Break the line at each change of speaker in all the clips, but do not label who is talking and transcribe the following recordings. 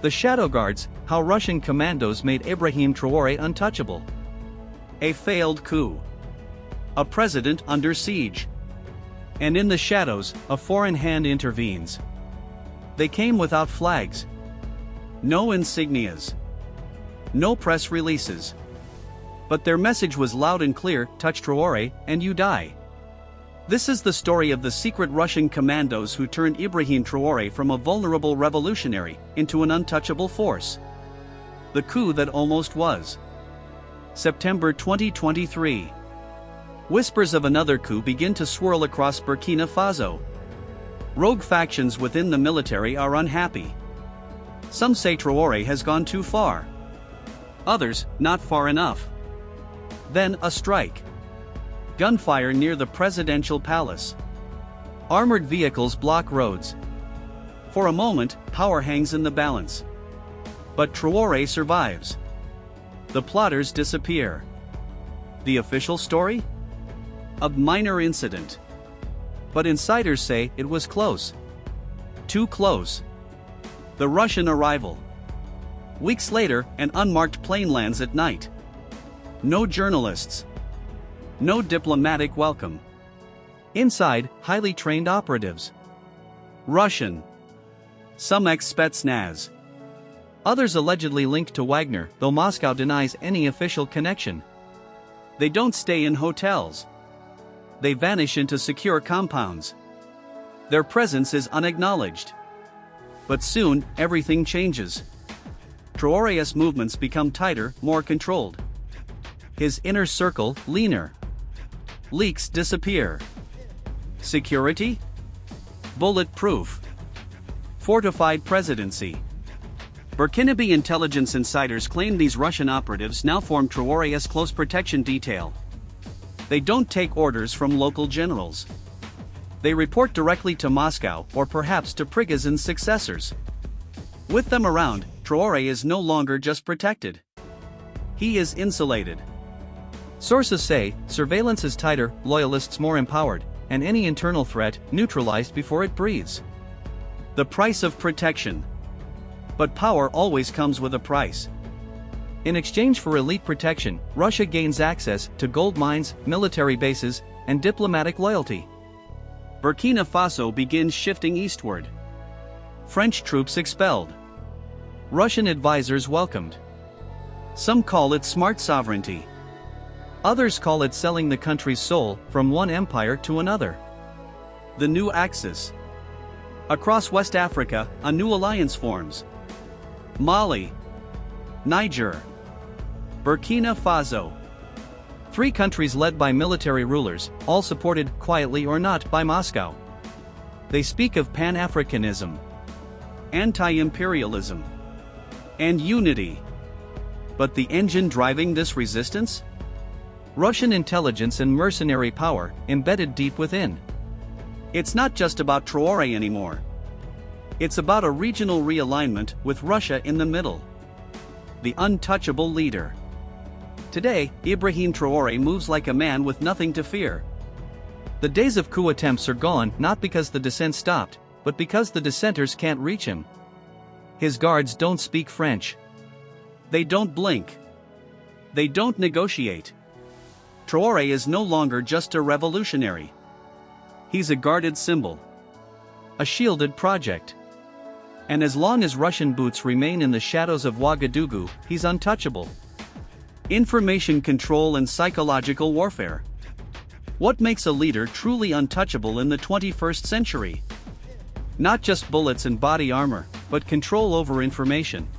The Shadow Guards, how Russian commandos made Ibrahim Traoré untouchable. A failed coup. A president under siege. And in the shadows, a foreign hand intervenes. They came without flags. No insignias. No press releases. But their message was loud and clear: touch Traoré, and you die. This is the story of the secret Russian commandos who turned Ibrahim Traoré from a vulnerable revolutionary into an untouchable force. The coup that almost was. September 2023. Whispers of another coup begin to swirl across Burkina Faso. Rogue factions within the military are unhappy. Some say Traoré has gone too far. Others, not far enough. Then, a strike. Gunfire near the presidential palace. Armored vehicles block roads. For a moment, power hangs in the balance. But Traoré survives. The plotters disappear. The official story? A minor incident. But insiders say it was close. Too close. The Russian arrival. Weeks later, an unmarked plane lands at night. No journalists. No diplomatic welcome. Inside, highly trained operatives. Russian. Some ex-Spetsnaz. Others allegedly linked to Wagner, though Moscow denies any official connection. They don't stay in hotels. They vanish into secure compounds. Their presence is unacknowledged. But soon, everything changes. Traoré's movements become tighter, more controlled. His inner circle, leaner. Leaks disappear. Security? Bulletproof. Fortified presidency. Burkinabe intelligence insiders claim these Russian operatives now form Traoré's close protection detail. They don't take orders from local generals. They report directly to Moscow or perhaps to Prigozhin's successors. With them around, Traoré is no longer just protected. He is insulated. Sources say, surveillance is tighter, loyalists more empowered, and any internal threat neutralized before it breathes. The price of protection. But power always comes with a price. In exchange for elite protection, Russia gains access to gold mines, military bases, and diplomatic loyalty. Burkina Faso begins shifting eastward. French troops expelled. Russian advisors welcomed. Some call it smart sovereignty. Others call it selling the country's soul from one empire to another. The new axis. Across West Africa, a new alliance forms. Mali, Niger, Burkina Faso. 3 countries led by military rulers, all supported, quietly or not, by Moscow. They speak of Pan-Africanism, anti-imperialism, and unity. But the engine driving this resistance? Russian intelligence and mercenary power, embedded deep within. It's not just about Traoré anymore. It's about a regional realignment with Russia in the middle. The untouchable leader. Today, Ibrahim Traoré moves like a man with nothing to fear. The days of coup attempts are gone, not because the descent stopped, but because the dissenters can't reach him. His guards don't speak French. They don't blink. They don't negotiate. Traoré is no longer just a revolutionary. He's a guarded symbol. A shielded project. And as long as Russian boots remain in the shadows of Ouagadougou, he's untouchable. Information control and psychological warfare. What makes a leader truly untouchable in the 21st century? Not just bullets and body armor, but control over information.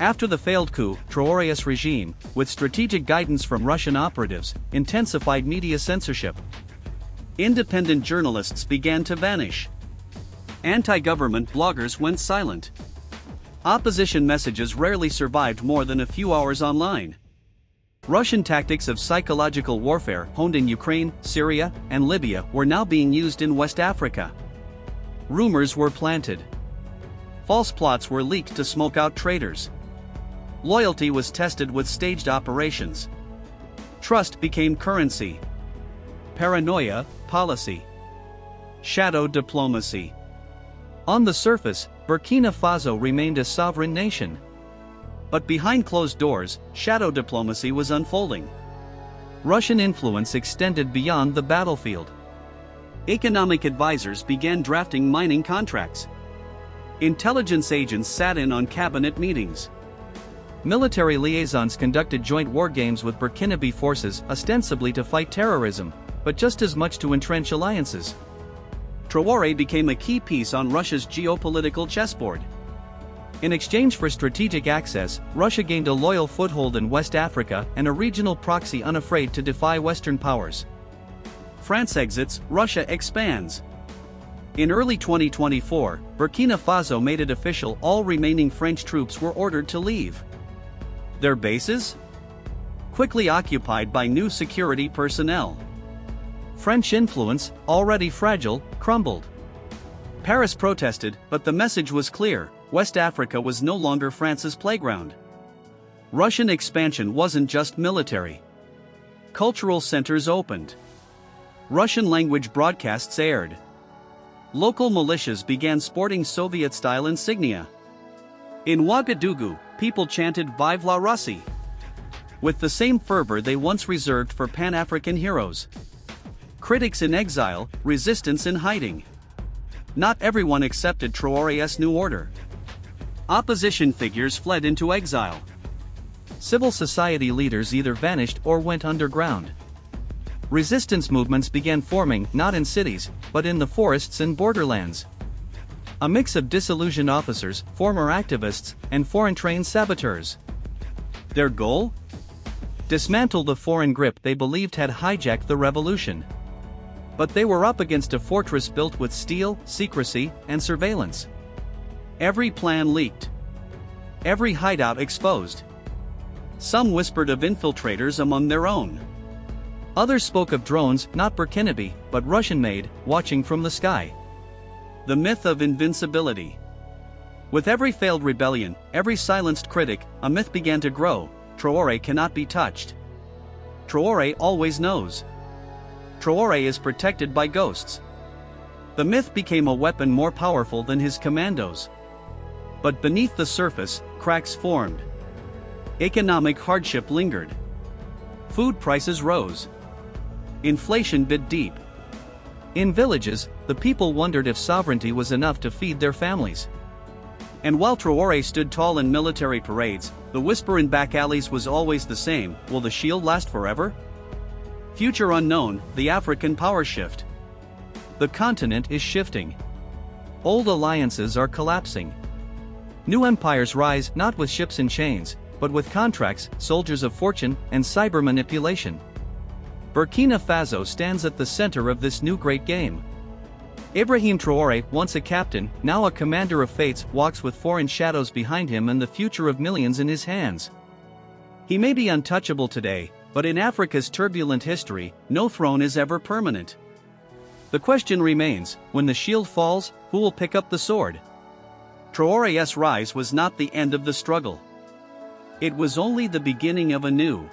After the failed coup, Traoré's regime, with strategic guidance from Russian operatives, intensified media censorship. Independent journalists began to vanish. Anti-government bloggers went silent. Opposition messages rarely survived more than a few hours online. Russian tactics of psychological warfare honed in Ukraine, Syria, and Libya were now being used in West Africa. Rumors were planted. False plots were leaked to smoke out traitors. Loyalty was tested with staged operations. Trust became currency. Paranoia, policy. Shadow diplomacy. On the surface, Burkina Faso remained a sovereign nation. But behind closed doors, shadow diplomacy was unfolding. Russian influence extended beyond the battlefield. Economic advisors began drafting mining contracts. Intelligence agents sat in on cabinet meetings. Military liaisons conducted joint war games with Burkinabe forces, ostensibly to fight terrorism, but just as much to entrench alliances. Traore became a key piece on Russia's geopolitical chessboard. In exchange for strategic access, Russia gained a loyal foothold in West Africa and a regional proxy unafraid to defy Western powers. France exits, Russia expands. In early 2024, Burkina Faso made it official all remaining French troops were ordered to leave. Their bases? Quickly occupied by new security personnel. French influence, already fragile, crumbled. Paris protested, but the message was clear: West Africa was no longer France's playground. Russian expansion wasn't just military. Cultural centers opened. Russian-language broadcasts aired. Local militias began sporting Soviet-style insignia. In Ouagadougou, people chanted "Vive la Russie!" with the same fervor they once reserved for Pan-African heroes. Critics in exile, resistance in hiding. Not everyone accepted Traoré's new order. Opposition figures fled into exile. Civil society leaders either vanished or went underground. Resistance movements began forming not in cities, but in the forests and borderlands. A mix of disillusioned officers, former activists, and foreign-trained saboteurs. Their goal? Dismantle the foreign grip they believed had hijacked the revolution. But they were up against a fortress built with steel, secrecy, and surveillance. Every plan leaked. Every hideout exposed. Some whispered of infiltrators among their own. Others spoke of drones, not Burkinabe, but Russian-made, watching from the sky. The myth of invincibility. With every failed rebellion, every silenced critic, a myth began to grow: Traoré cannot be touched. Traoré always knows. Traoré is protected by ghosts. The myth became a weapon more powerful than his commandos. But beneath the surface, cracks formed. Economic hardship lingered. Food prices rose. Inflation bit deep. In villages, the people wondered if sovereignty was enough to feed their families. And while Traoré stood tall in military parades, the whisper in back alleys was always the same: will the shield last forever? Future unknown, the African power shift. The continent is shifting. Old alliances are collapsing. New empires rise not with ships in chains, but with contracts, soldiers of fortune, and cyber manipulation. Burkina Faso stands at the center of this new great game. Ibrahim Traoré, once a captain, now a commander of fates, walks with foreign shadows behind him and the future of millions in his hands. He may be untouchable today, but in Africa's turbulent history, no throne is ever permanent. The question remains: when the shield falls, who will pick up the sword? Traoré's rise was not the end of the struggle. It was only the beginning of a new,